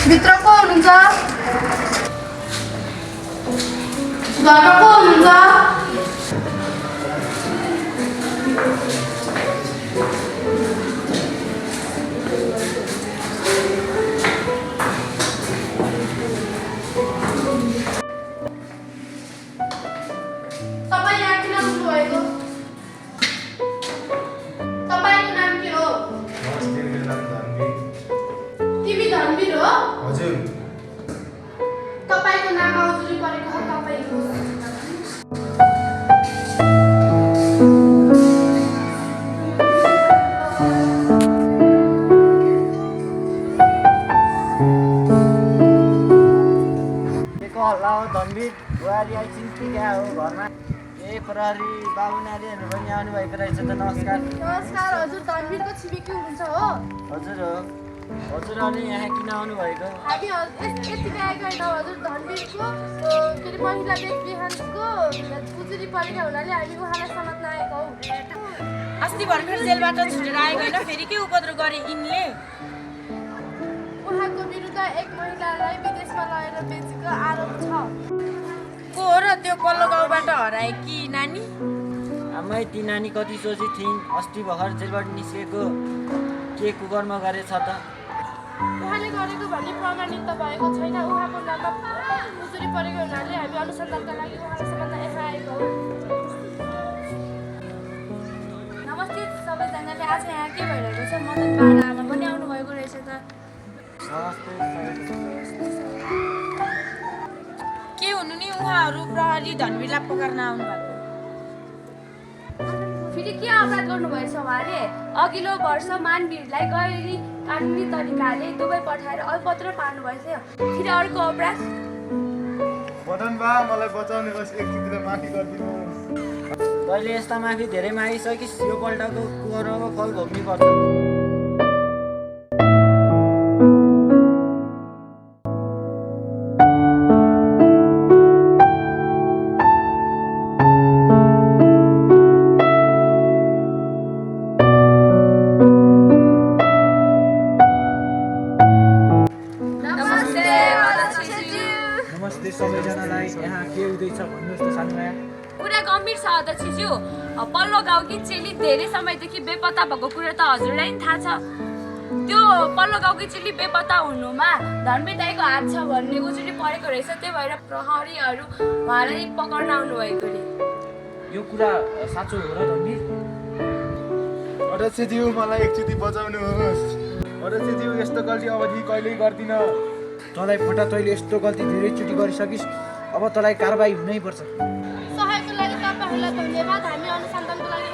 भित्र को हुनुहुन्छ? घरमा को हुनुहुन्छ? तपाईँ यहाँ किन आउनुभएको? तपाईँको नाम के हो? तिमी धनवीर हो? हजुर। तपाईको नाम आउजुरी परेको हो तपाईको। धनवीर बुहारी आइसिन् कि क्या हो घरमा? ए प्रहरी बाबु नारीहरू पनि आउनुभएको रहेछ त। नमस्कार। नमस्कार हजुर, धनवीरको छिमेकी हुनुहुन्छ हो? हजुर हो। हजुर अनि यहाँ किन आउनुभएको? हामी यतिकै आएको होइन हजुर, धनवीरको के अरे महिला बिहानको उजुरी परेको हुनाले हामी उहाँलाई समात्न आएको हौ। अस्ति भर्खर जेलबाट छुटेर आएको होइन, फेरि के उपद्रव गरे यिनले? उहाँको विरुद्ध एक महिलालाई विदेशमा लगेर बेचेको आरोप छ। को हो र त्यो पल्लो गाउँबाट हराए कि नानी? आमै ती नानी कति सोची थिइन्। अस्ति भर्खर जेलबाट निस्केको के कुकर्म गरेछ त? उहाँले गरेको भन्ने प्रमाणित त भएको छैन। उहाँको नाममा उजुरी परेको हुनाले हामी अनुसन्धानका लागि उहाँलाई समात्न यहाँ आएको हौ। नमस्ते सबैजनाले। आज यहाँ के भइरहेको छ? मदन बाबा आमा पनि आउनुभएको रहेछ त। के हुनु नि उहाँहरू प्रहरी धनवीरलाई पकार्न आउनुभएको? फेरि के अपराध गर्नुभएछ उहाँले? अघिल्लो वर्ष मानवीरलाई गैरी कानुनी तरिकाले दुबई पठाएर अल्पत्र पार्नुभएछ। फेरि अर्को अपराध? मदन बा मलाई बचाउनुहोस्, एकचोटि माफी गरिदिनुहोस्। तैँले यस्ता माफी धेरै मागिसकिस्। यो पल्टको कुकर्मको फल भोग्नु पर्छ। नमस्ते सबैजनालाई। यहाँ के हुँदैछ भन्नुहोस् त सानोमा। कुरा गम्भीर छ अध्यक्षज्यू। पल्लो गाउँकी चेली धेरै समयदेखि बेपत्ता भएको कुरा त हजुरलाई नि थाहा छ। त्यो पल्लो गाउँकी चेली बेपत्ता हुनुमा धनवीर दाइको हात छ भन्ने उजुरी परेको रहेछ। त्यही भएर प्रहरीहरू उहाँलाई पकाउन आउनुभएको अरे। यो कुरा साँचो हो र धनवीर? अध्यक्षज्यू मलाई एकचोटि बचाउनुहोस्। अध्यक्षज्यू यस्तो गल्ती अवधि कहिल्यै गर्दिनँ। तँलाई फटा तैँले यस्तो गल्ती धेरैचोटि गरिसकिस्। अब तँलाई कारबाही हुनै पर्छ। सहयोगको लागि तपाईँहरूलाई धन्यवाद। हामी अनुसन्धानको लागि